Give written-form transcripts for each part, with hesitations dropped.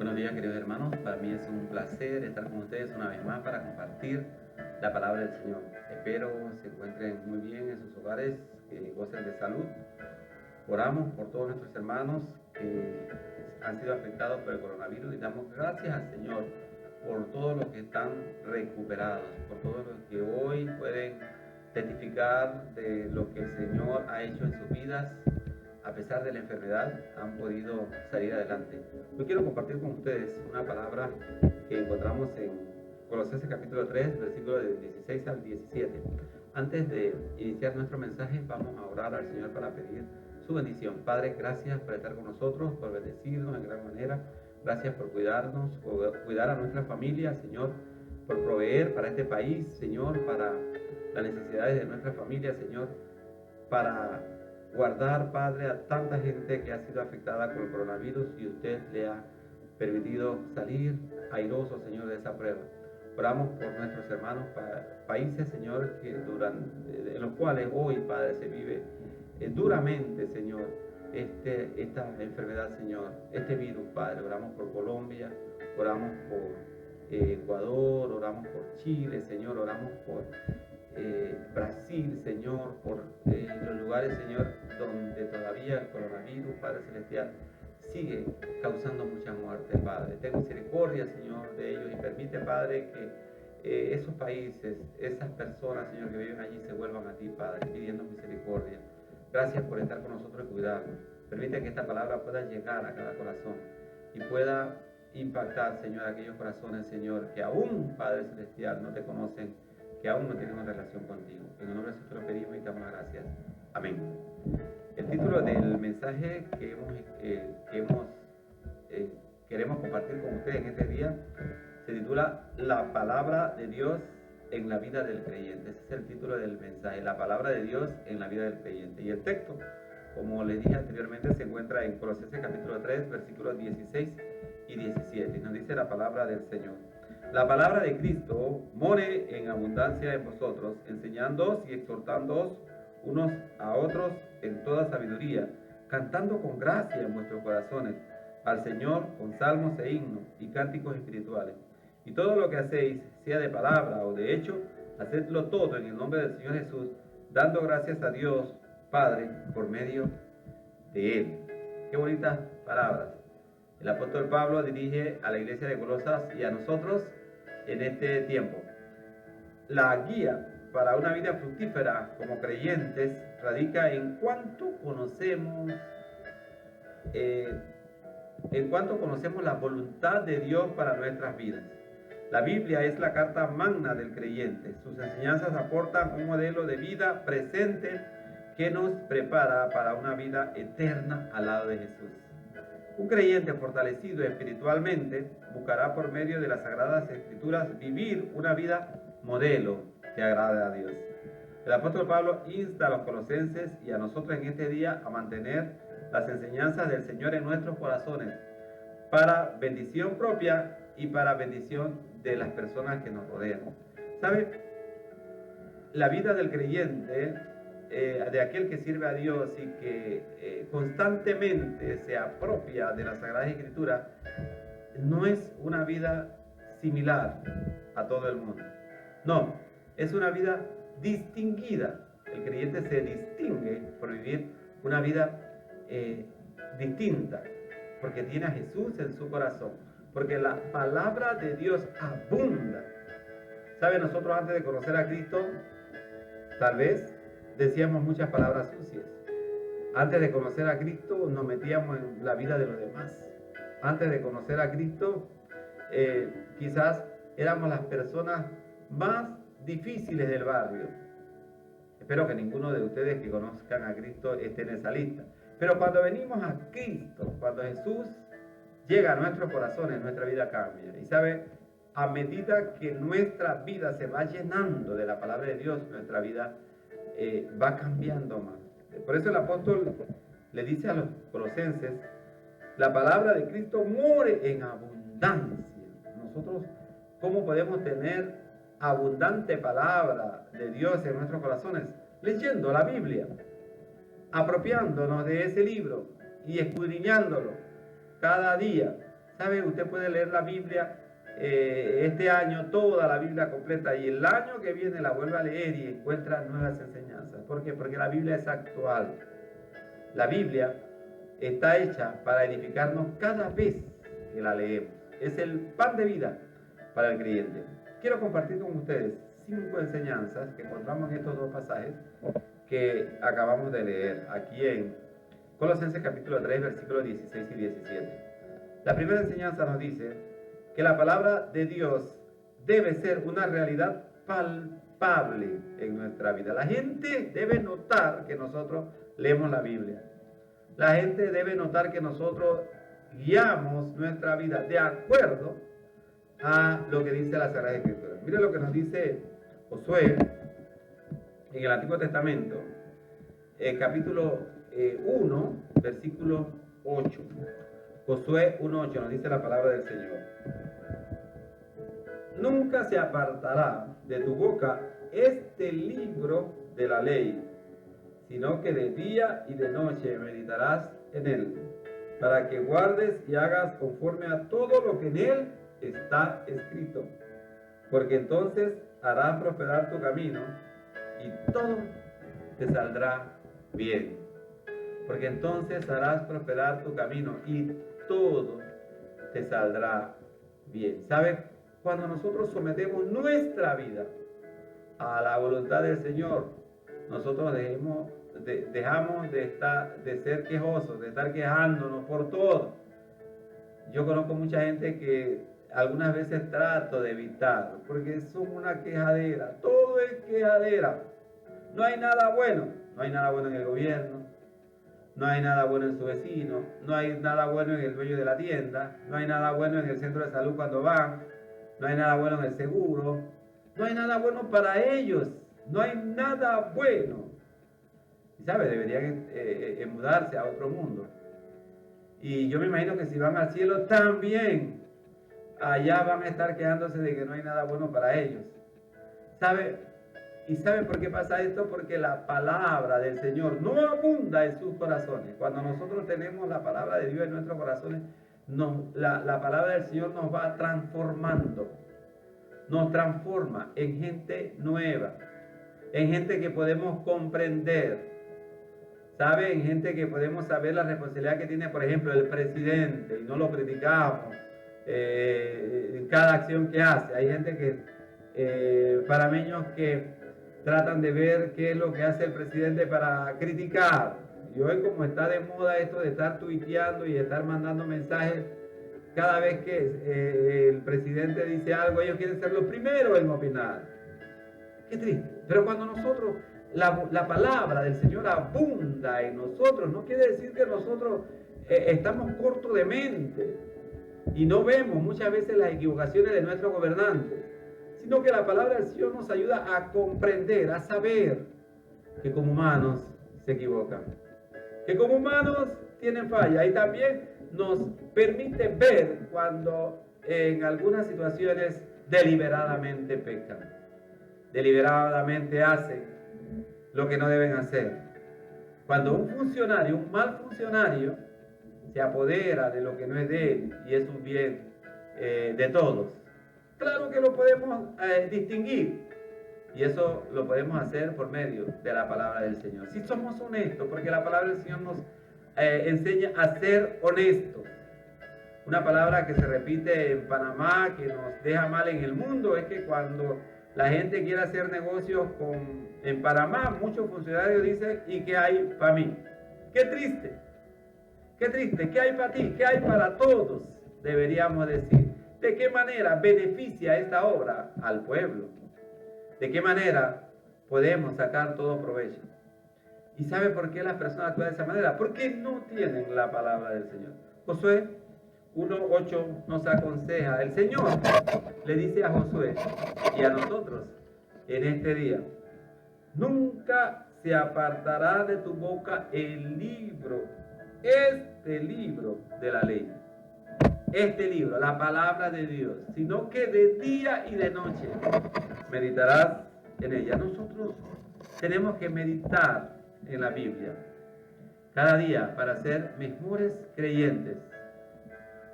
Buenos días, queridos hermanos. Para mí es un placer estar con ustedes una vez más para compartir la palabra del Señor. Espero se encuentren muy bien en sus hogares, que gocen de salud. Oramos por todos nuestros hermanos que han sido afectados por el coronavirus y damos gracias al Señor por todos los que están recuperados, por todos los que hoy pueden testificar de lo que el Señor ha hecho en sus vidas. A pesar de la enfermedad, han podido salir adelante. Hoy quiero compartir con ustedes una palabra que encontramos en Colosenses capítulo 3, versículos del 16 al 17. Antes de iniciar nuestro mensaje, vamos a orar al Señor para pedir su bendición. Padre, gracias por estar con nosotros, por bendecirnos en gran manera. Gracias por cuidarnos, por cuidar a nuestra familia, Señor, por proveer para este país, Señor, para las necesidades de nuestra familia, Señor, para guardar, Padre, a tanta gente que ha sido afectada por el coronavirus y usted le ha permitido salir airoso, Señor, de esa prueba. Oramos por nuestros hermanos, países, Señor, en los cuales hoy, Padre, se vive duramente, Señor, esta enfermedad, Señor, este virus, Padre. Oramos por Colombia, oramos por Ecuador, oramos por Chile, Señor, oramos por Brasil, Señor, por los lugares, Señor, donde todavía el coronavirus, Padre Celestial, sigue causando mucha muerte, Padre. Ten misericordia, Señor, de ellos y permite, Padre, que esos países, esas personas, Señor, que viven allí se vuelvan a ti, Padre, pidiendo misericordia. Gracias por estar con nosotros y cuidarnos. Permite que esta palabra pueda llegar a cada corazón y pueda impactar, Señor, aquellos corazones, Señor, que aún, Padre Celestial, no te conocen, que aún no tienen una relación contigo. En el nombre de Jesús te lo pedimos y te damos las gracias. Amén. El título del mensaje que queremos compartir con ustedes en este día se titula La palabra de Dios en la vida del creyente. Ese es el título del mensaje, la palabra de Dios en la vida del creyente. Y el texto, como les dije anteriormente, se encuentra en Colosenses capítulo 3, versículos 16 y 17. Y nos dice la palabra del Señor. La palabra de Cristo more en abundancia en vosotros, enseñándoos y exhortándoos unos a otros en toda sabiduría, cantando con gracia en vuestros corazones al Señor con salmos e himnos y cánticos espirituales. Y todo lo que hacéis, sea de palabra o de hecho, hacedlo todo en el nombre del Señor Jesús, dando gracias a Dios Padre por medio de Él. Qué bonitas palabras. El apóstol Pablo dirige a la iglesia de Colosas y a nosotros en este tiempo. La guía para una vida fructífera como creyentes radica en cuánto conocemos la voluntad de Dios para nuestras vidas. La Biblia es la carta magna del creyente. Sus enseñanzas aportan un modelo de vida presente que nos prepara para una vida eterna al lado de Jesús. Un creyente fortalecido espiritualmente buscará por medio de las Sagradas Escrituras vivir una vida modelo que agrade a Dios. El apóstol Pablo insta a los colosenses y a nosotros en este día a mantener las enseñanzas del Señor en nuestros corazones para bendición propia y para bendición de las personas que nos rodean. ¿Sabe? La vida del creyente, de aquel que sirve a Dios y que constantemente se apropia de la Sagrada Escritura, no es una vida similar a todo el mundo. No, es una vida distinguida. El creyente se distingue por vivir una vida distinta, porque tiene a Jesús en su corazón, porque la palabra de Dios abunda. ¿Sabe? Nosotros antes de conocer a Cristo, tal vez decíamos muchas palabras sucias. Antes de conocer a Cristo nos metíamos en la vida de los demás. Antes de conocer a Cristo, quizás éramos las personas más difíciles del barrio. Espero que ninguno de ustedes que conozcan a Cristo esté en esa lista. Pero cuando venimos a Cristo, cuando Jesús llega a nuestros corazones, nuestra vida cambia. Y sabe, a medida que nuestra vida se va llenando de la palabra de Dios, nuestra vida va cambiando más. Por eso el apóstol le dice a los colosenses, la palabra de Cristo more en abundancia. Nosotros, ¿cómo podemos tener abundante palabra de Dios en nuestros corazones? Leyendo la Biblia, apropiándonos de ese libro y escudriñándolo cada día. ¿Sabe? Usted puede leer la Biblia este año, toda la Biblia completa, y el año que viene la vuelve a leer y encuentra nuevas enseñanzas. ¿Por qué? Porque la Biblia es actual. La Biblia está hecha para edificarnos cada vez que la leemos. Es el pan de vida para el creyente. Quiero compartir con ustedes 5 enseñanzas que encontramos en estos 2 pasajes que acabamos de leer aquí en Colosenses capítulo 3, versículos 16 y 17. La primera enseñanza nos dice que la palabra de Dios debe ser una realidad palpable en nuestra vida. La gente debe notar que nosotros leemos la Biblia. La gente debe notar que nosotros guiamos nuestra vida de acuerdo a lo que dice la Sagrada Escritura. Mire lo que nos dice Josué en el Antiguo Testamento, capítulo 1, versículo 8. Josué 1:8 nos dice la palabra del Señor. Nunca se apartará de tu boca este libro de la ley, sino que de día y de noche meditarás en él, para que guardes y hagas conforme a todo lo que en él está escrito, porque entonces harás prosperar tu camino y todo te saldrá bien. Porque entonces harás prosperar tu camino y todo te saldrá bien. ¿Sabe? Cuando nosotros sometemos nuestra vida a la voluntad del Señor, nosotros dejamos de ser quejosos, de estar quejándonos por todo. Yo conozco mucha gente que algunas veces trato de evitar, porque son una quejadera, todo es quejadera. No hay nada bueno, no hay nada bueno en el gobierno, no hay nada bueno en su vecino, no hay nada bueno en el dueño de la tienda, no hay nada bueno en el centro de salud cuando van, no hay nada bueno en el seguro, no hay nada bueno para ellos, no hay nada bueno. Y sabe, deberían mudarse a otro mundo. Y yo me imagino que si van al cielo también, allá van a estar quejándose de que no hay nada bueno para ellos. ¿Sabe? ¿Y sabe por qué pasa esto? Porque la palabra del Señor no abunda en sus corazones. Cuando nosotros tenemos la palabra de Dios en nuestros corazones, la palabra del Señor nos va transformando. Nos transforma en gente nueva, en gente que podemos comprender, ¿sabe? En gente que podemos saber la responsabilidad que tiene, por ejemplo, el presidente, y no lo criticamos en cada acción que hace. Hay gente que, panameños que tratan de ver qué es lo que hace el presidente para criticar. Y hoy, como está de moda esto de estar tuiteando y estar mandando mensajes, cada vez que el presidente dice algo, ellos quieren ser los primeros en opinar. Qué triste. Pero cuando nosotros, la palabra del Señor abunda en nosotros, no quiere decir que nosotros estamos cortos de mente y no vemos muchas veces las equivocaciones de nuestros gobernantes, sino que la palabra del Señor nos ayuda a comprender, a saber que como humanos se equivocan, que como humanos tienen falla, y también nos permite ver cuando en algunas situaciones deliberadamente pecan, deliberadamente hacen lo que no deben hacer. Cuando un funcionario, un mal funcionario, se apodera de lo que no es de él y es un bien de todos, claro que lo podemos distinguir, y eso lo podemos hacer por medio de la palabra del Señor. Si somos honestos, porque la palabra del Señor nos enseña a ser honestos. Una palabra que se repite en Panamá, que nos deja mal en el mundo, es que cuando la gente quiere hacer negocios en Panamá, muchos funcionarios dicen: ¿y qué hay para mí? ¡Qué triste! ¡Qué triste! ¿Qué hay para ti? ¿Qué hay para todos? Deberíamos decir. ¿De qué manera beneficia esta obra al pueblo? ¿De qué manera podemos sacar todo provecho? ¿Y sabe por qué las personas actúan de esa manera? Porque no tienen la palabra del Señor. Josué 1:8 nos aconseja. El Señor le dice a Josué y a nosotros en este día: nunca se apartará de tu boca el libro, este libro de la ley. Este libro, la palabra de Dios, sino que de día y de noche meditarás en ella. Nosotros tenemos que meditar en la Biblia cada día para ser mejores creyentes.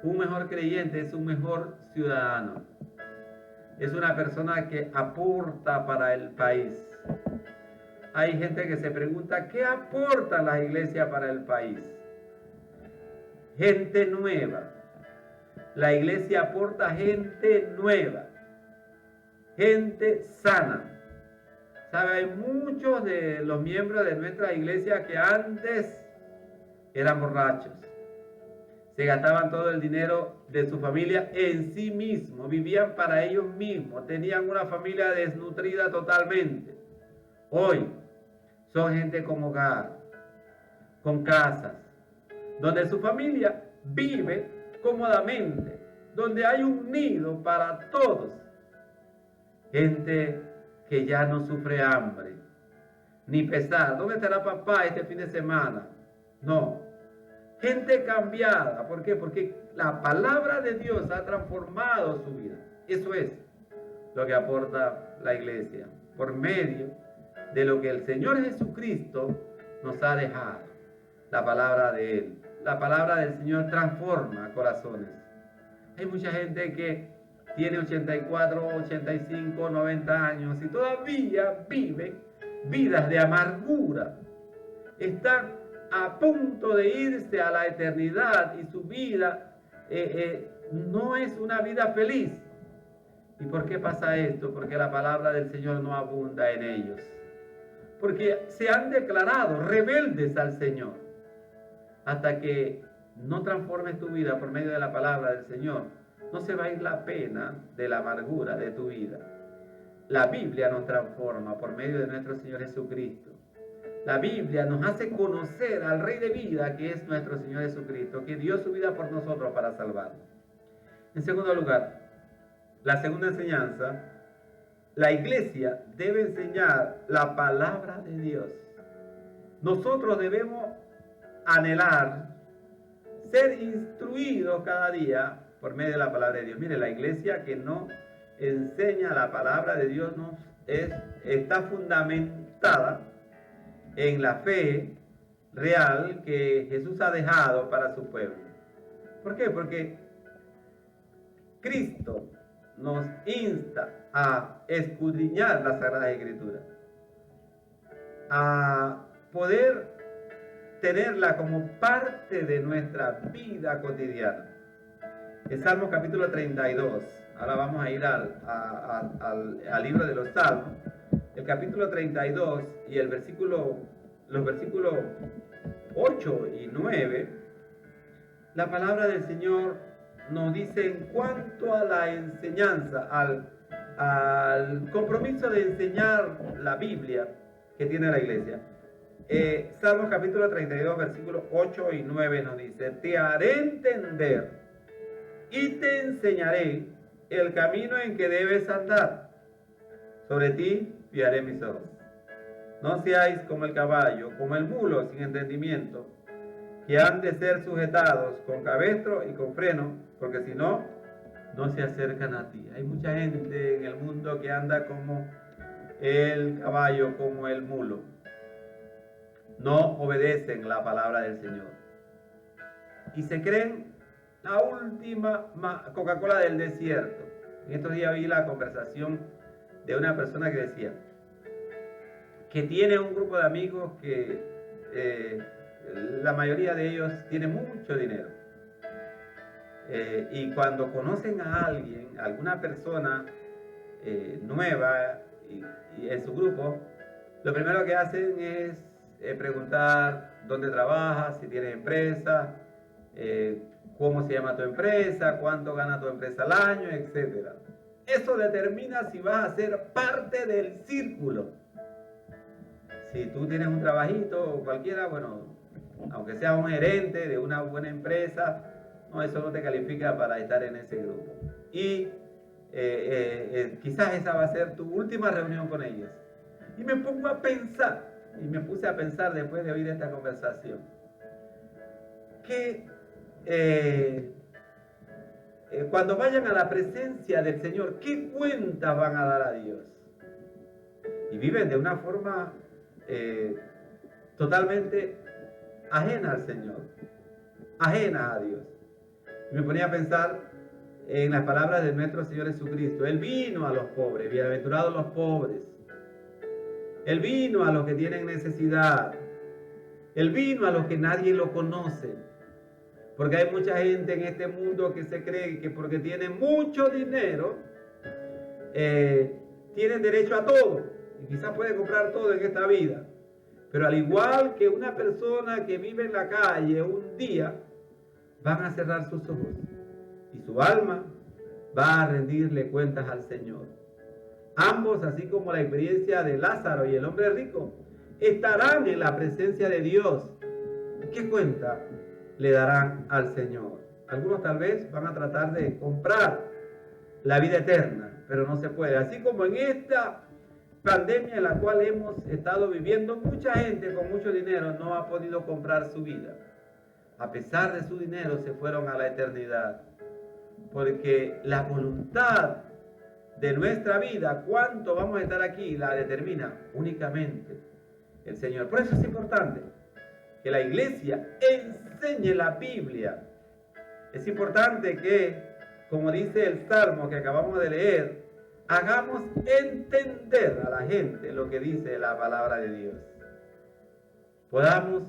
Un mejor creyente es un mejor ciudadano. Es una persona que aporta para el país. Hay gente que se pregunta, ¿qué aporta la iglesia para el país? Gente nueva. La iglesia aporta gente nueva, gente sana. ¿Sabe? Hay muchos de los miembros de nuestra iglesia que antes eran borrachos. Se gastaban todo el dinero de su familia en sí mismos, vivían para ellos mismos, tenían una familia desnutrida totalmente. Hoy son gente con hogar, con casas, donde su familia vive cómodamente, donde hay un nido para todos. Gente que ya no sufre hambre, ni pesar. ¿Dónde estará papá este fin de semana? No. Gente cambiada. ¿Por qué? Porque la palabra de Dios ha transformado su vida. Eso es lo que aporta la iglesia, por medio de lo que el Señor Jesucristo nos ha dejado. La palabra de Él. La palabra del Señor transforma corazones. Hay mucha gente que tiene 84, 85, 90 años y todavía vive vidas de amargura. Están a punto de irse a la eternidad y su vida no es una vida feliz. ¿Y por qué pasa esto? Porque la palabra del Señor no abunda en ellos. Porque se han declarado rebeldes al Señor. Hasta que no transformes tu vida por medio de la palabra del Señor, no se va a ir la pena de la amargura de tu vida. La Biblia nos transforma por medio de nuestro Señor Jesucristo. La Biblia nos hace conocer al Rey de vida, que es nuestro Señor Jesucristo, que dio su vida por nosotros para salvarnos. En segundo lugar, la segunda enseñanza, la iglesia debe enseñar la palabra de Dios. Nosotros debemos anhelar ser instruidos cada día por medio de la palabra de Dios. Mire, la iglesia que no enseña la palabra de Dios está fundamentada en la fe real que Jesús ha dejado para su pueblo. ¿Por qué? Porque Cristo nos insta a escudriñar las Sagradas Escrituras, a poder tenerla como parte de nuestra vida cotidiana. El Salmo capítulo 32, ahora vamos a ir al libro de los Salmos, el capítulo 32 y los versículos 8 y 9, la palabra del Señor nos dice en cuanto a la enseñanza, al compromiso de enseñar la Biblia que tiene la iglesia. Salmos capítulo 32, versículos 8 y 9 nos dice: te haré entender y te enseñaré el camino en que debes andar. Sobre ti fiaré mis ojos. No seáis como el caballo, como el mulo sin entendimiento, que han de ser sujetados con cabestro y con freno, porque si no, no se acercan a ti. Hay mucha gente en el mundo que anda como el caballo, como el mulo. No obedecen la palabra del Señor. Y se creen la última Coca-Cola del desierto. En estos días vi la conversación de una persona que decía que tiene un grupo de amigos que la mayoría de ellos tiene mucho dinero. Y cuando conocen a alguien, alguna persona nueva y en su grupo, lo primero que hacen es preguntar dónde trabajas, si tienes empresa, cómo se llama tu empresa, cuánto gana tu empresa al año, etc. Eso determina si vas a ser parte del círculo. Si tú tienes un trabajito o cualquiera, bueno, aunque seas un gerente de una buena empresa, no, eso no te califica para estar en ese grupo. Y quizás esa va a ser tu última reunión con ellos. Y me pongo a pensar, y me puse a pensar después de oír esta conversación, que cuando vayan a la presencia del Señor, ¿qué cuentas van a dar a Dios? Y viven de una forma totalmente ajena al Señor, ajena a Dios. Me ponía a pensar en las palabras de nuestro Señor Jesucristo. Él vino a los pobres, bienaventurados los pobres. Él vino a los que tienen necesidad. Él vino a los que nadie lo conoce. Porque hay mucha gente en este mundo que se cree que porque tiene mucho dinero, tiene derecho a todo. Y quizás puede comprar todo en esta vida. Pero al igual que una persona que vive en la calle, un día van a cerrar sus ojos. Y su alma va a rendirle cuentas al Señor. Ambos, así como la experiencia de Lázaro y el hombre rico, estarán en la presencia de Dios. ¿Qué cuenta le darán al Señor? Algunos tal vez van a tratar de comprar la vida eterna, pero no se puede. Así como en esta pandemia en la cual hemos estado viviendo, mucha gente con mucho dinero no ha podido comprar su vida. A pesar de su dinero se fueron a la eternidad. Porque la voluntad de nuestra vida, cuánto vamos a estar aquí, la determina únicamente el Señor. Por eso es importante que la iglesia enseñe la Biblia. Es importante que, como dice el Salmo que acabamos de leer, hagamos entender a la gente lo que dice la palabra de Dios. Podamos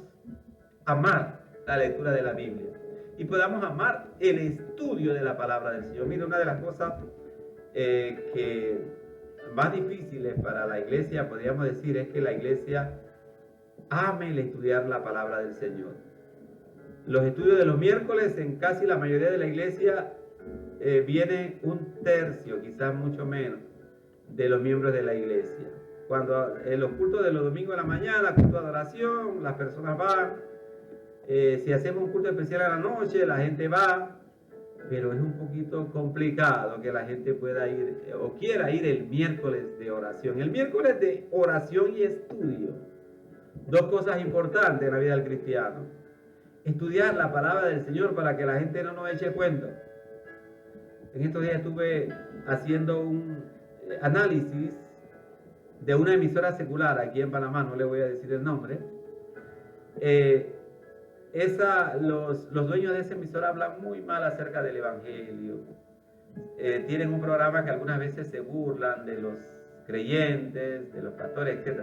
amar la lectura de la Biblia y podamos amar el estudio de la palabra del Señor. Mira, una de las cosas que más difíciles para la iglesia, podríamos decir, es que la iglesia ame el estudiar la palabra del Señor. Los estudios de los miércoles, en casi la mayoría de la iglesia, viene un tercio, quizás mucho menos, de los miembros de la iglesia. Cuando en los cultos de los domingos de la mañana, culto de adoración, las personas van. Si hacemos un culto especial a la noche, la gente va. Pero es un poquito complicado que la gente pueda ir o quiera ir el miércoles de oración. El miércoles de oración y estudio. Dos cosas importantes en la vida del cristiano. Estudiar la palabra del Señor para que la gente no nos eche cuenta. En estos días estuve haciendo un análisis de una emisora secular aquí en Panamá, no le voy a decir el nombre. Los dueños de esa emisora hablan muy mal acerca del evangelio. Tienen un programa que algunas veces se burlan de los creyentes, de los pastores, etc.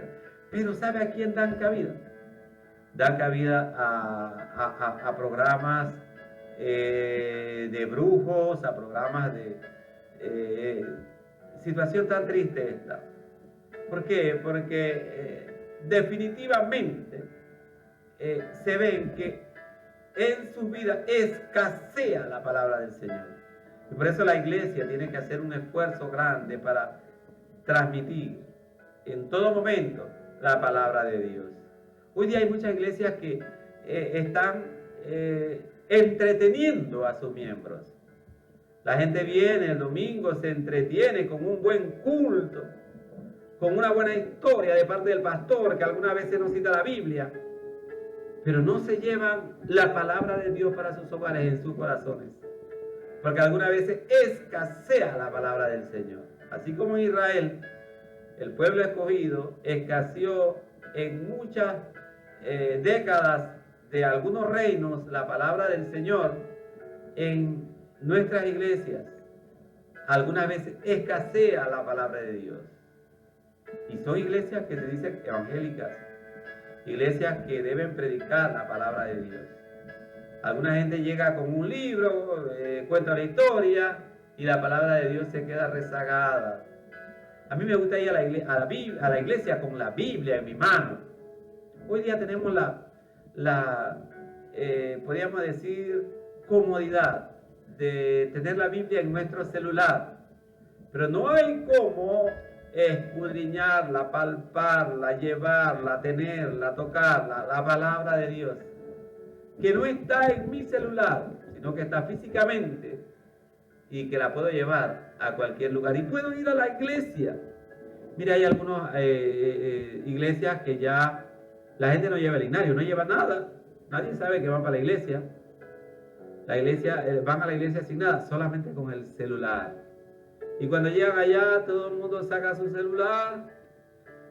Pero ¿sabe a quién dan cabida? Dan cabida a programas de brujos, a programas de situación tan triste esta. ¿Por qué? Porque definitivamente se ven que en sus vidas escasea la palabra del Señor. Y por eso la iglesia tiene que hacer un esfuerzo grande para transmitir en todo momento la palabra de Dios. Hoy día hay muchas iglesias que están entreteniendo a sus miembros. La gente viene el domingo, se entretiene con un buen culto, con una buena historia de parte del pastor, que algunas veces no cita la Biblia, pero no se llevan la palabra de Dios para sus hogares, en sus corazones, porque algunas veces escasea la palabra del Señor. Así como en Israel, el pueblo escogido escaseó en muchas décadas de algunos reinos la palabra del Señor. En nuestras iglesias algunas veces escasea la palabra de Dios, y son iglesias que se dicen evangélicas, iglesias que deben predicar la palabra de Dios. Alguna gente llega con un libro, cuenta la historia, y la palabra de Dios se queda rezagada. A mí me gusta ir a la iglesia con la Biblia en mi mano. Hoy día tenemos podríamos decir, comodidad de tener la Biblia en nuestro celular. Pero no hay cómo escudriñarla, palparla, llevarla, tenerla, tocarla, la palabra de Dios, que no está en mi celular, sino que está físicamente y que la puedo llevar a cualquier lugar. Y puedo ir a la iglesia. Mira, hay algunas iglesias que ya la gente no lleva el linario, no lleva nada. Nadie sabe que van para la iglesia. Van a la iglesia sin nada, solamente con el celular. Y cuando llegan allá, todo el mundo saca su celular.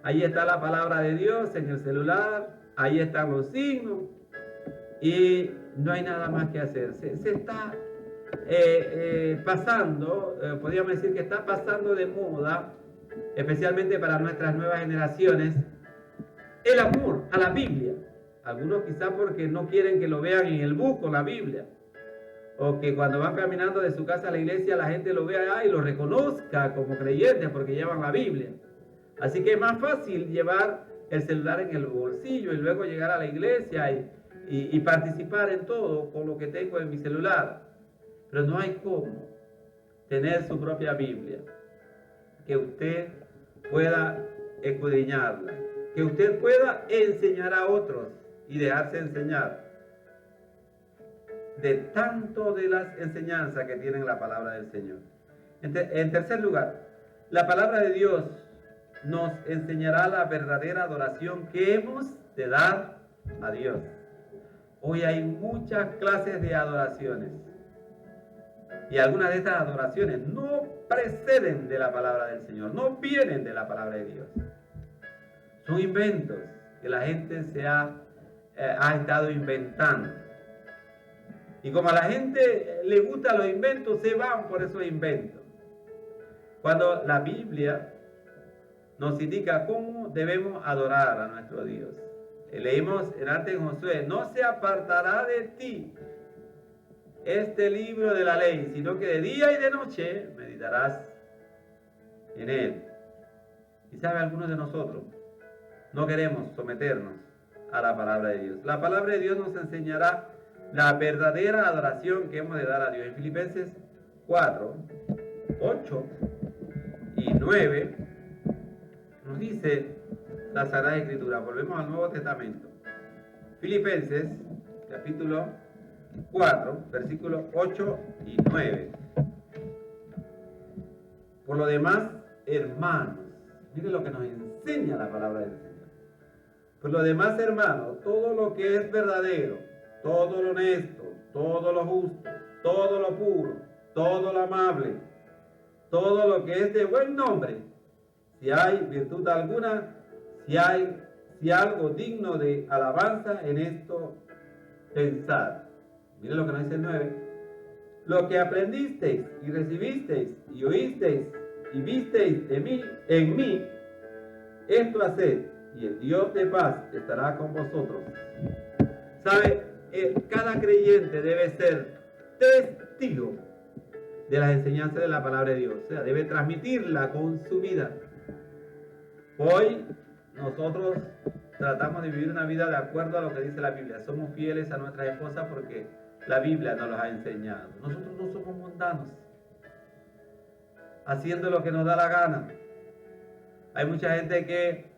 Ahí está la palabra de Dios en el celular. Ahí están los signos. Y no hay nada más que hacer. Se está pasando, podríamos decir que está pasando de moda, especialmente para nuestras nuevas generaciones, el amor a la Biblia. Algunos quizás porque no quieren que lo vean en el bus con la Biblia, o que cuando van caminando de su casa a la iglesia la gente lo vea y lo reconozca como creyentes porque llevan la Biblia. Así que es más fácil llevar el celular en el bolsillo y luego llegar a la iglesia y participar en todo con lo que tengo en mi celular. Pero no hay cómo tener su propia Biblia, que usted pueda escudriñarla, que usted pueda enseñar a otros y dejarse enseñar de tanto de las enseñanzas que tiene la palabra del Señor. En tercer lugar, la palabra de Dios nos enseñará la verdadera adoración que hemos de dar a Dios. Hoy hay muchas clases de adoraciones y algunas de estas adoraciones no preceden de la palabra del Señor, no vienen de la palabra de Dios. Son inventos que la gente se ha estado inventando. Y como a la gente le gustan los inventos, se van por esos inventos. Cuando la Biblia nos indica cómo debemos adorar a nuestro Dios. Leímos antes en Josué, no se apartará de ti este libro de la ley, sino que de día y de noche meditarás en él. Y sabe, algunos de nosotros no queremos someternos a la palabra de Dios. La palabra de Dios nos enseñará la verdadera adoración que hemos de dar a Dios. En Filipenses 4, 8 y 9 nos dice la Sagrada Escritura. Volvemos al Nuevo Testamento. Filipenses, capítulo 4, versículos 8 y 9. Por lo demás, hermanos, miren lo que nos enseña la palabra del Señor. Por lo demás, hermanos, todo lo que es verdadero, todo lo honesto, todo lo justo, todo lo puro, todo lo amable, todo lo que es de buen nombre, si hay virtud alguna, si algo digno de alabanza, en esto pensad. Miren lo que nos dice el 9. Lo que aprendisteis y recibisteis y oísteis y visteis en mí, esto haced, y el Dios de paz estará con vosotros. ¿Sabe? Cada creyente debe ser testigo de las enseñanzas de la palabra de Dios. O sea, debe transmitirla con su vida. Hoy nosotros tratamos de vivir una vida de acuerdo a lo que dice la Biblia. Somos fieles a nuestras esposas porque la Biblia nos los ha enseñado. Nosotros no somos mundanos, haciendo lo que nos da la gana. Hay mucha gente que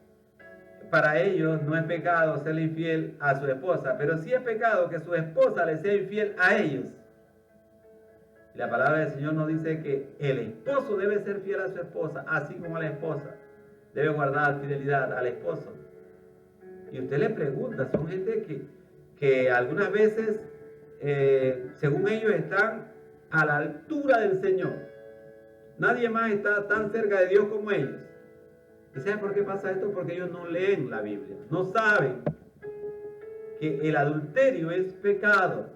para ellos no es pecado serle infiel a su esposa, pero sí es pecado que su esposa le sea infiel a ellos. Y la palabra del Señor nos dice que el esposo debe ser fiel a su esposa, así como la esposa debe guardar fidelidad al esposo. Y usted le pregunta, son gente que algunas veces, según ellos, están a la altura del Señor. Nadie más está tan cerca de Dios como ellos. ¿Y saben por qué pasa esto? Porque ellos no leen la Biblia, no saben que el adulterio es pecado.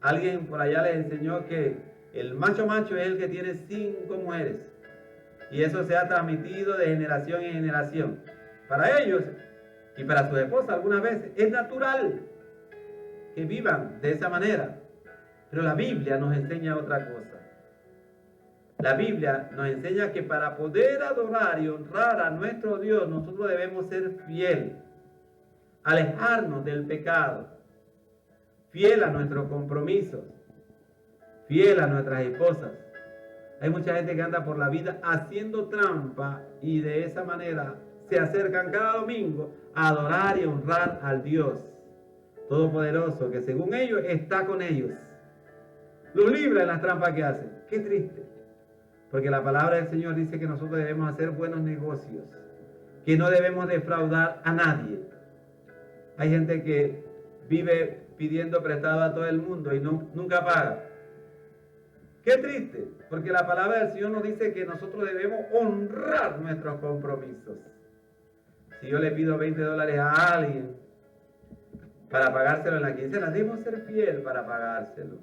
Alguien por allá les enseñó que el macho es el que tiene 5 mujeres. Y eso se ha transmitido de generación en generación. Para ellos y para sus esposas algunas veces es natural que vivan de esa manera. Pero la Biblia nos enseña otra cosa. La Biblia nos enseña que para poder adorar y honrar a nuestro Dios, nosotros debemos ser fieles, alejarnos del pecado, fiel a nuestros compromisos, fiel a nuestras esposas. Hay mucha gente que anda por la vida haciendo trampa y de esa manera se acercan cada domingo a adorar y honrar al Dios Todopoderoso, que según ellos está con ellos. Los libra en las trampas que hacen. Qué triste. Porque la palabra del Señor dice que nosotros debemos hacer buenos negocios, que no debemos defraudar a nadie. Hay gente que vive pidiendo prestado a todo el mundo y nunca paga. Qué triste, porque la palabra del Señor nos dice que nosotros debemos honrar nuestros compromisos. Si yo le pido $20 a alguien para pagárselo en la quincena, debo ser fiel para pagárselo.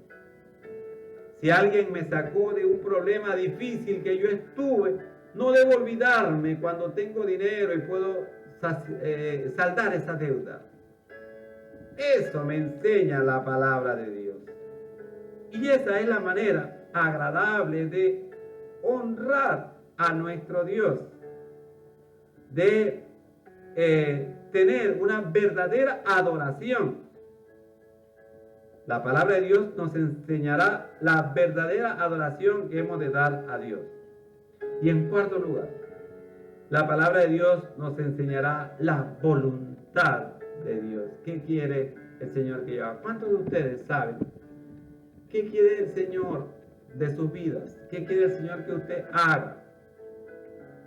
Si alguien me sacó de un problema difícil que yo estuve, no debo olvidarme cuando tengo dinero y puedo saldar esa deuda. Eso me enseña la palabra de Dios. Y esa es la manera agradable de honrar a nuestro Dios, de tener una verdadera adoración. La palabra de Dios nos enseñará la verdadera adoración que hemos de dar a Dios. Y en cuarto lugar, la palabra de Dios nos enseñará la voluntad de Dios. ¿Qué quiere el Señor que yo haga? ¿Cuántos de ustedes saben qué quiere el Señor de sus vidas? ¿Qué quiere el Señor que usted haga?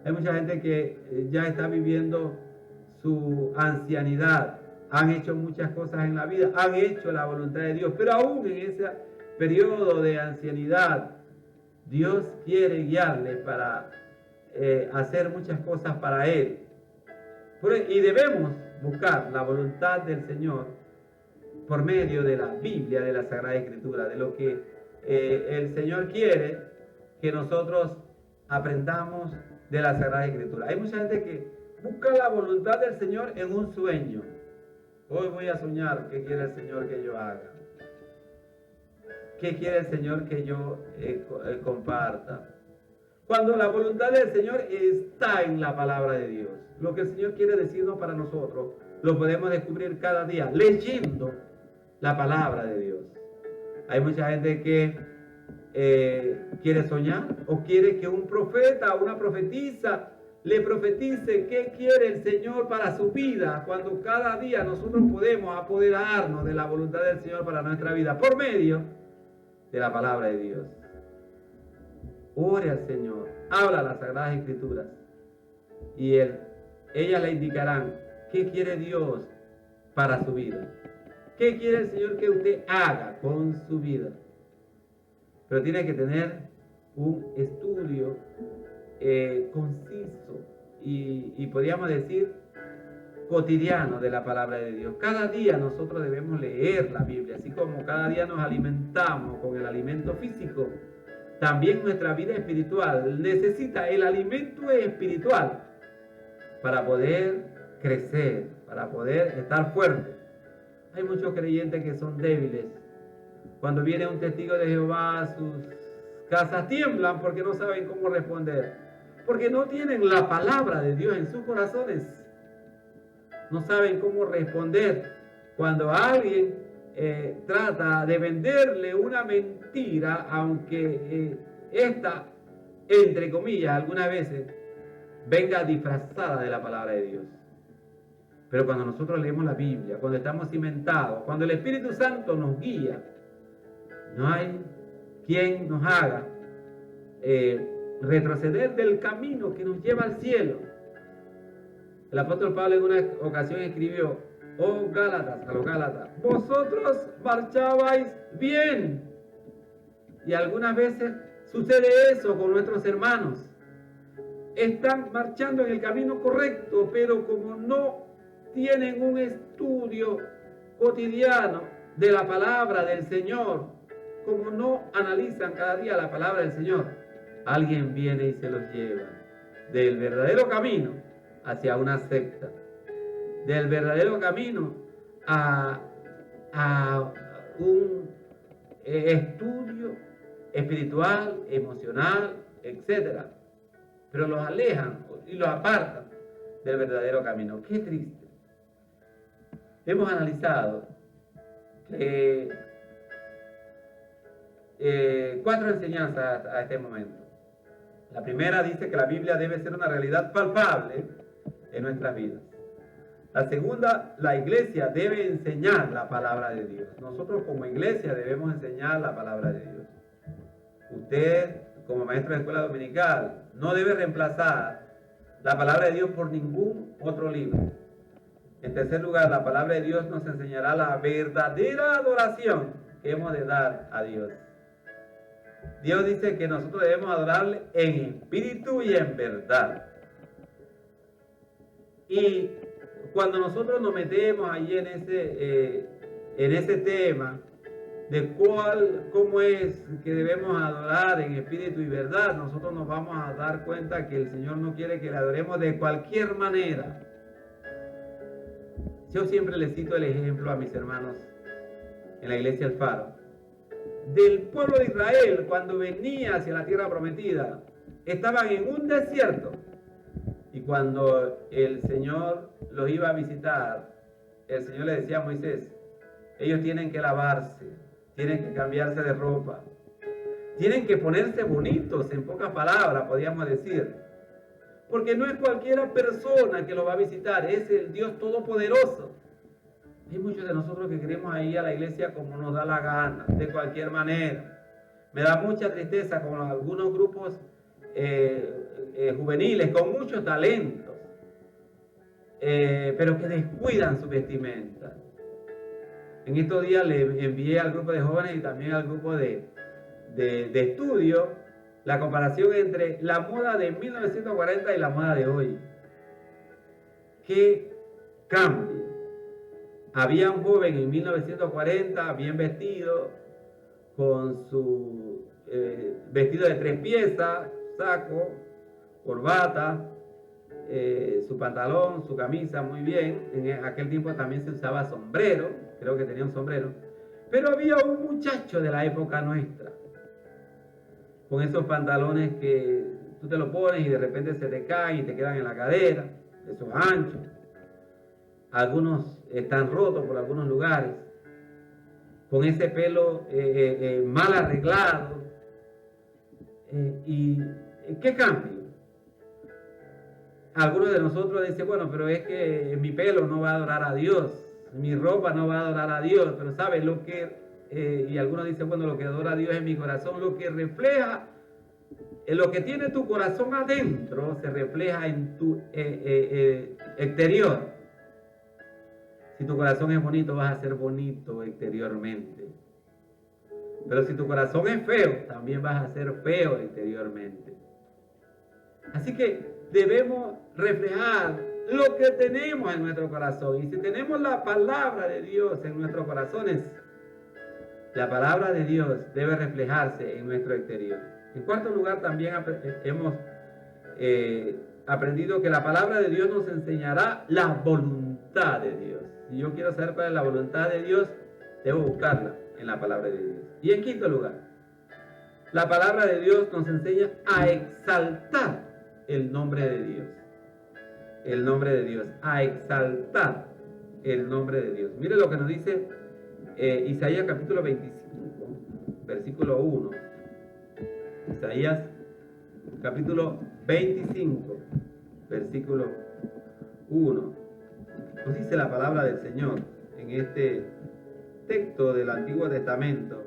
Hay mucha gente que ya está viviendo su ancianidad. Han hecho muchas cosas en la vida, han hecho la voluntad de Dios, pero aún en ese periodo de ancianidad, Dios quiere guiarles para hacer muchas cosas para Él. Y debemos buscar la voluntad del Señor por medio de la Biblia, de la Sagrada Escritura, de lo que el Señor quiere que nosotros aprendamos de la Sagrada Escritura. Hay mucha gente que busca la voluntad del Señor en un sueño. Hoy voy a soñar qué quiere el Señor que yo haga. ¿Qué quiere el Señor que yo comparta? Cuando la voluntad del Señor está en la palabra de Dios. Lo que el Señor quiere decirnos para nosotros, lo podemos descubrir cada día, leyendo la palabra de Dios. Hay mucha gente que quiere soñar o quiere que un profeta o una profetisa le profetice qué quiere el Señor para su vida, cuando cada día nosotros podemos apoderarnos de la voluntad del Señor para nuestra vida por medio de la palabra de Dios. Ore al Señor, habla las Sagradas Escrituras y ellas le indicarán qué quiere Dios para su vida. ¿Qué quiere el Señor que usted haga con su vida? Pero tiene que tener un estudio conciso y podríamos decir cotidiano de la palabra de Dios. Cada día nosotros debemos leer la Biblia, así como cada día nos alimentamos con el alimento físico. También nuestra vida espiritual necesita el alimento espiritual para poder crecer, para poder estar fuerte. Hay muchos creyentes que son débiles. Cuando viene un testigo de Jehová, sus casas tiemblan porque no saben cómo responder, porque no tienen la palabra de Dios en sus corazones. No saben cómo responder cuando alguien trata de venderle una mentira, aunque esta, entre comillas, algunas veces venga disfrazada de la palabra de Dios. Pero cuando nosotros leemos la Biblia, cuando estamos cimentados, cuando el Espíritu Santo nos guía, no hay quien nos haga retroceder del camino que nos lleva al cielo. El apóstol Pablo en una ocasión escribió: oh Gálatas, a los Gálatas, vosotros marchabais bien. Y algunas veces sucede eso con nuestros hermanos. Están marchando en el camino correcto, pero como no tienen un estudio cotidiano de la palabra del Señor, como no analizan cada día la palabra del Señor, alguien viene y se los lleva del verdadero camino hacia una secta, del verdadero camino a un estudio espiritual, emocional, etc. Pero los alejan y los apartan del verdadero camino. Qué triste. Hemos analizado que 4 enseñanzas a este momento. La primera dice que la Biblia debe ser una realidad palpable en nuestras vidas. La segunda, la iglesia debe enseñar la palabra de Dios. Nosotros como iglesia debemos enseñar la palabra de Dios. Usted, como maestro de escuela dominical, no debe reemplazar la palabra de Dios por ningún otro libro. En tercer lugar, la palabra de Dios nos enseñará la verdadera adoración que hemos de dar a Dios. Dios dice que nosotros debemos adorarle en espíritu y en verdad. Y cuando nosotros nos metemos allí en ese tema, cómo es que debemos adorar en espíritu y verdad, nosotros nos vamos a dar cuenta que el Señor no quiere que le adoremos de cualquier manera. Yo siempre les cito el ejemplo a mis hermanos en la iglesia El Faro, del pueblo de Israel cuando venía hacia la tierra prometida. Estaban en un desierto y cuando el Señor los iba a visitar, el Señor le decía a Moisés, ellos tienen que lavarse, tienen que cambiarse de ropa, tienen que ponerse bonitos, en pocas palabras podríamos decir, porque no es cualquiera persona que lo va a visitar, es el Dios Todopoderoso. Hay muchos de nosotros que queremos ir a la iglesia como nos da la gana, de cualquier manera. Me da mucha tristeza con algunos grupos juveniles con muchos talentos, pero que descuidan su vestimenta. En estos días le envié al grupo de jóvenes y también al grupo de estudio la comparación entre la moda de 1940 y la moda de hoy. ¿Qué cambio? Había un joven en 1940 bien vestido, con su vestido de 3 piezas, saco, corbata, su pantalón, su camisa, muy bien. En aquel tiempo también se usaba sombrero, creo que tenía un sombrero. Pero había un muchacho de la época nuestra, con esos pantalones que tú te lo pones y de repente se te caen y te quedan en la cadera, esos anchos. Algunos están rotos por algunos lugares, con ese pelo mal arreglado. ¿Y qué cambio? Algunos de nosotros dicen, bueno, pero es que mi pelo no va a adorar a Dios, mi ropa no va a adorar a Dios, pero ¿sabes lo que? Y algunos dicen, bueno, lo que adora a Dios es mi corazón, lo que refleja, lo que tiene tu corazón adentro, se refleja en tu exterior. Si tu corazón es bonito, vas a ser bonito exteriormente. Pero si tu corazón es feo, también vas a ser feo exteriormente. Así que debemos reflejar lo que tenemos en nuestro corazón. Y si tenemos la palabra de Dios en nuestros corazones, la palabra de Dios debe reflejarse en nuestro exterior. En cuarto lugar, también hemos aprendido que la palabra de Dios nos enseñará la voluntad de Dios. Si yo quiero saber cuál es la voluntad de Dios, debo buscarla en la palabra de Dios. Y en quinto lugar, la palabra de Dios nos enseña a exaltar el nombre de Dios. El nombre de Dios. A exaltar el nombre de Dios. Mire lo que nos dice Isaías capítulo 25, versículo 1. Isaías capítulo 25, versículo 1. Nos dice la palabra del Señor en este texto del Antiguo Testamento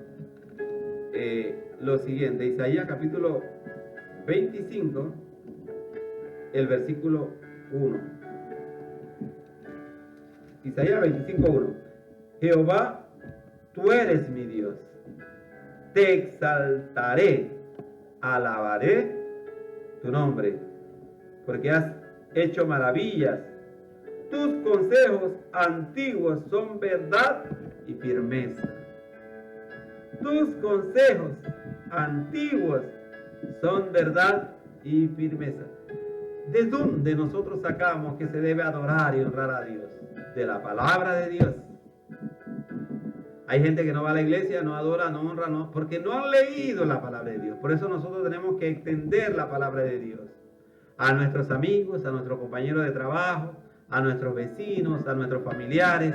lo siguiente. Isaías capítulo 25, el versículo 1. Isaías 25, 1. Jehová, tú eres mi Dios, te exaltaré, alabaré tu nombre, porque has hecho maravillas. Tus consejos antiguos son verdad y firmeza. Tus consejos antiguos son verdad y firmeza. ¿De dónde nosotros sacamos que se debe adorar y honrar a Dios? De la palabra de Dios. Hay gente que no va a la iglesia, no adora, no honra, no, porque no han leído la palabra de Dios. Por eso nosotros tenemos que extender la palabra de Dios a nuestros amigos, a nuestros compañeros de trabajo, a nuestros vecinos, a nuestros familiares.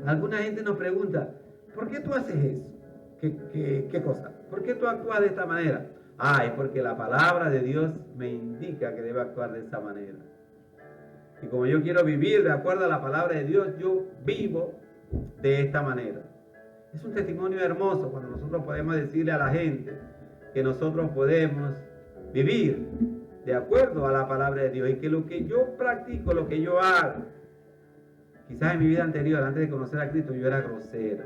Alguna gente nos pregunta, ¿por qué tú haces eso? ¿Qué cosa? ¿Por qué tú actúas de esta manera? Es porque la palabra de Dios me indica que debo actuar de esa manera. Y como yo quiero vivir de acuerdo a la palabra de Dios, yo vivo de esta manera. Es un testimonio hermoso cuando nosotros podemos decirle a la gente que nosotros podemos vivir de acuerdo a la palabra de Dios y que lo que yo practico, lo que yo hago, quizás en mi vida anterior, antes de conocer a Cristo, yo era grosero,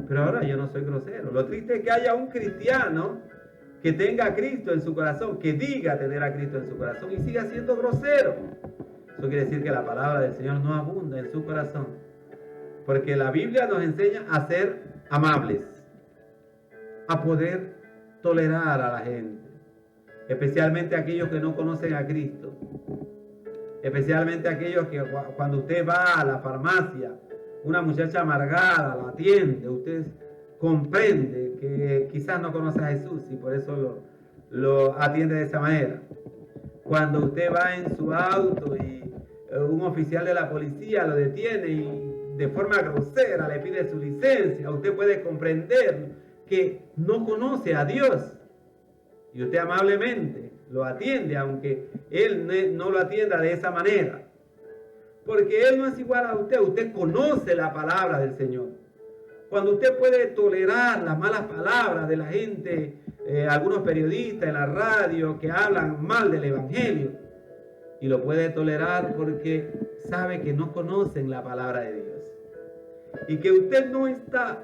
pero ahora yo no soy grosero. Lo triste es que haya un cristiano que tenga a Cristo en su corazón, que diga tener a Cristo en su corazón y siga siendo grosero. Eso quiere decir que la palabra del Señor no abunda en su corazón, porque la Biblia nos enseña a ser amables, a poder tolerar a la gente, especialmente aquellos que no conocen a Cristo, especialmente aquellos que cuando usted va a la farmacia, una muchacha amargada la atiende, usted comprende que quizás no conoce a Jesús y por eso lo atiende de esa manera. Cuando usted va en su auto y un oficial de la policía lo detiene y de forma grosera le pide su licencia, usted puede comprender que no conoce a Dios y usted amablemente lo atiende, aunque él no lo atienda de esa manera, porque él no es igual a usted. Usted conoce la palabra del Señor. Cuando usted puede tolerar las malas palabras de la gente, algunos periodistas en la radio que hablan mal del evangelio, y lo puede tolerar porque sabe que no conocen la palabra de Dios y que usted no está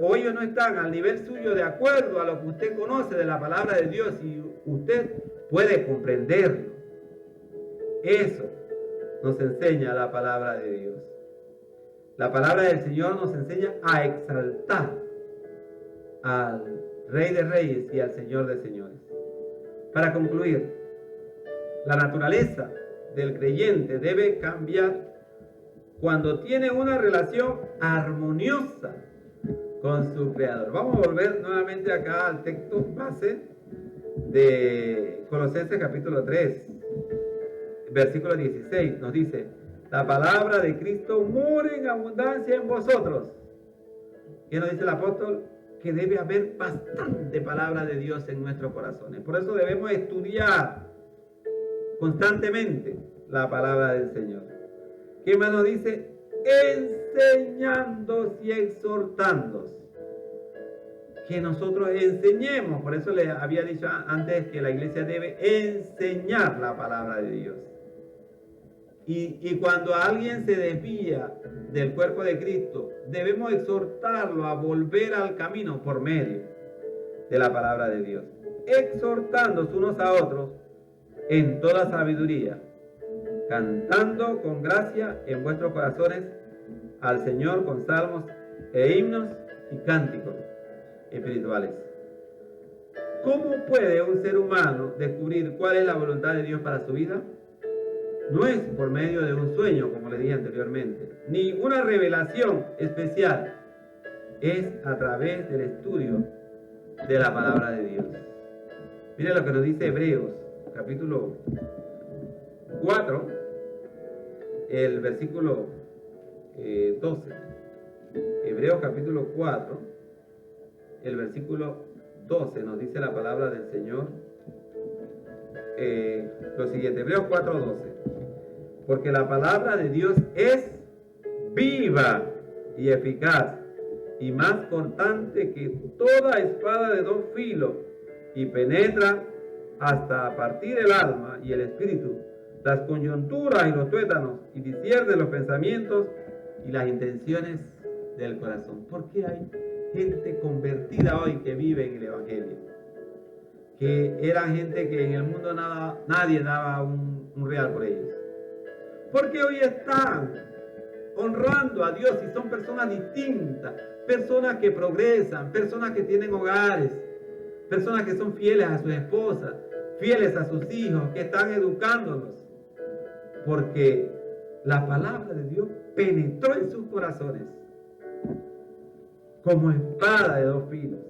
o ellos no están al nivel suyo de acuerdo a lo que usted conoce de la palabra de Dios y usted puede comprenderlo. Eso nos enseña la palabra de Dios. La palabra del Señor nos enseña a exaltar al Rey de Reyes y al Señor de Señores. Para concluir, la naturaleza del creyente debe cambiar cuando tiene una relación armoniosa con su Creador. Vamos a volver nuevamente acá al texto base de Colosenses capítulo 3, versículo 16. Nos dice: la palabra de Cristo mora en abundancia en vosotros. ¿Qué nos dice el apóstol? Que debe haber bastante palabra de Dios en nuestros corazones. Por eso debemos estudiar constantemente la palabra del Señor. ¿Qué más nos dice? Enseñándoos y exhortándoos. Que nosotros enseñemos. Por eso les había dicho antes que la iglesia debe enseñar la palabra de Dios. Y cuando alguien se desvía del cuerpo de Cristo, debemos exhortarlo a volver al camino por medio de la palabra de Dios. Exhortándonos unos a otros en toda sabiduría, cantando con gracia en vuestros corazones al Señor con salmos e himnos y cánticos espirituales. ¿Cómo puede un ser humano descubrir cuál es la voluntad de Dios para su vida? No es por medio de un sueño, como le dije anteriormente, ni una revelación especial. Es a través del estudio de la palabra de Dios. Mire lo que nos dice Hebreos, capítulo 4, el versículo 12. Hebreos capítulo 4, el versículo 12 nos dice la palabra del Señor. Lo siguiente, Hebreos 4:12. Porque la palabra de Dios es viva y eficaz y más cortante que toda espada de dos filos y penetra hasta partir el alma y el espíritu, las coyunturas y los tuétanos, y discierne los pensamientos y las intenciones del corazón. ¿Por qué hay gente convertida hoy que vive en el evangelio? Que eran gente que en el mundo nadie daba un real por ellos. Porque hoy están honrando a Dios y son personas distintas, personas que progresan, personas que tienen hogares, personas que son fieles a sus esposas, fieles a sus hijos, que están educándolos. Porque la palabra de Dios penetró en sus corazones como espada de dos filos.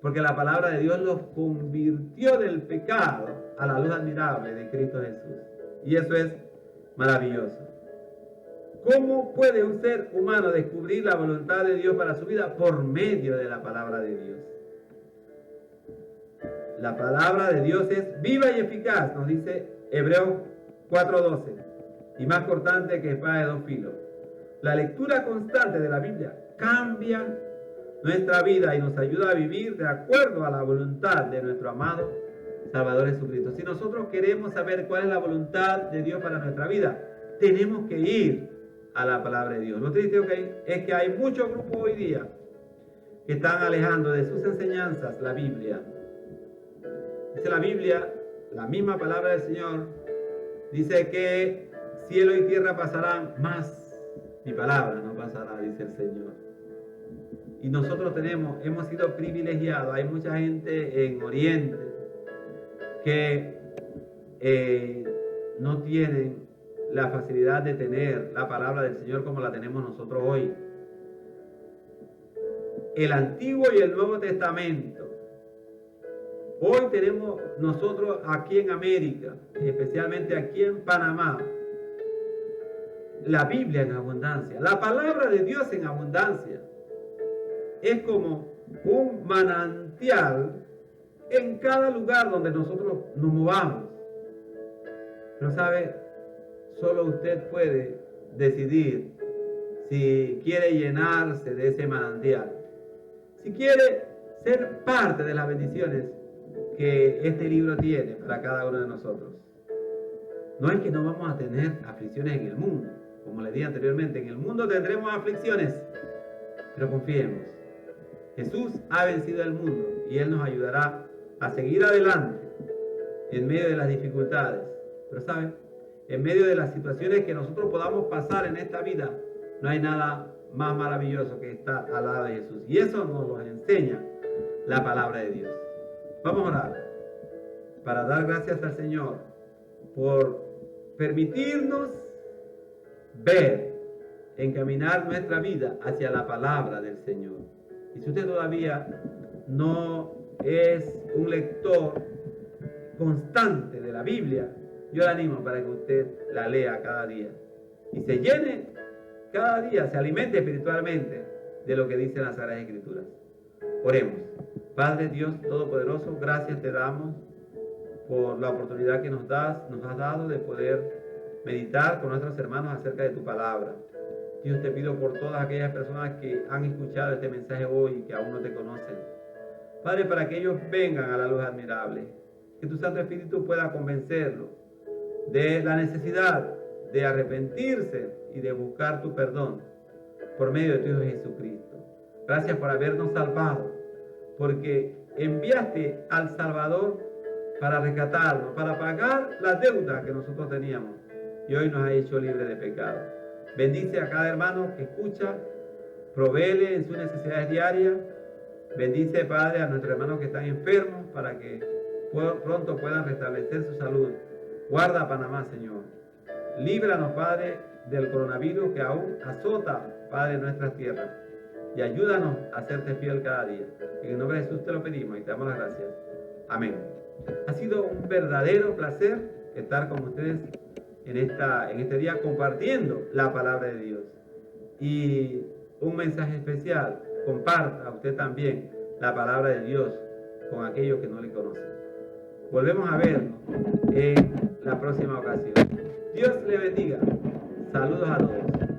Porque la palabra de Dios los convirtió del pecado a la luz admirable de Cristo Jesús. Y eso es maravilloso. ¿Cómo puede un ser humano descubrir la voluntad de Dios para su vida? Por medio de la palabra de Dios. La palabra de Dios es viva y eficaz, nos dice Hebreos 4:12, y más cortante que espada de dos filos. La lectura constante de la Biblia cambia nuestra vida y nos ayuda a vivir de acuerdo a la voluntad de nuestro amado Salvador Jesucristo. Si nosotros queremos saber cuál es la voluntad de Dios para nuestra vida, tenemos que ir a la palabra de Dios. Lo triste es que hay muchos grupos hoy día que están alejando de sus enseñanzas la Biblia. Dice la Biblia, la misma palabra del Señor, dice que cielo y tierra pasarán, mas mi palabra no pasará, dice el Señor. Y nosotros hemos sido privilegiados. Hay mucha gente en Oriente que no tienen la facilidad de tener la palabra del Señor como la tenemos nosotros hoy. El Antiguo y el Nuevo Testamento. Hoy tenemos nosotros aquí en América, especialmente aquí en Panamá, la Biblia en abundancia, la palabra de Dios en abundancia. Es como un manantial en cada lugar donde nosotros nos movamos. Pero sabe, solo usted puede decidir si quiere llenarse de ese manantial, si quiere ser parte de las bendiciones que este libro tiene para cada uno de nosotros. No es que no vamos a tener aflicciones en el mundo, como le dije anteriormente, en el mundo tendremos aflicciones, pero confiemos. Jesús ha vencido el mundo y Él nos ayudará a seguir adelante en medio de las dificultades. Pero ¿saben? En medio de las situaciones que nosotros podamos pasar en esta vida, no hay nada más maravilloso que estar al lado de Jesús. Y eso nos lo enseña la palabra de Dios. Vamos a orar para dar gracias al Señor por permitirnos ver, encaminar nuestra vida hacia la palabra del Señor. Y si usted todavía no es un lector constante de la Biblia, yo le animo para que usted la lea cada día y se llene cada día, se alimente espiritualmente de lo que dicen las Sagradas Escrituras. Oremos. Padre Dios Todopoderoso, gracias te damos por la oportunidad que nos has dado de poder meditar con nuestros hermanos acerca de tu palabra. Dios, te pido por todas aquellas personas que han escuchado este mensaje hoy y que aún no te conocen. Padre, para que ellos vengan a la luz admirable, que tu Santo Espíritu pueda convencerlos de la necesidad de arrepentirse y de buscar tu perdón por medio de tu Hijo Jesucristo. Gracias por habernos salvado, porque enviaste al Salvador para rescatarnos, para pagar la deuda que nosotros teníamos, y hoy nos ha hecho libre de pecado. Bendice a cada hermano que escucha, provéele en sus necesidades diarias. Bendice, Padre, a nuestros hermanos que están enfermos para que pronto puedan restablecer su salud. Guarda a Panamá, Señor. Líbranos, Padre, del coronavirus que aún azota, Padre, nuestras tierras. Y ayúdanos a serte fiel cada día. En el nombre de Jesús te lo pedimos y te damos las gracias. Amén. Ha sido un verdadero placer estar con ustedes en este día compartiendo la palabra de Dios. Y un mensaje especial, comparta usted también la palabra de Dios con aquellos que no le conocen. Volvemos a vernos en la próxima ocasión. Dios le bendiga. Saludos a todos.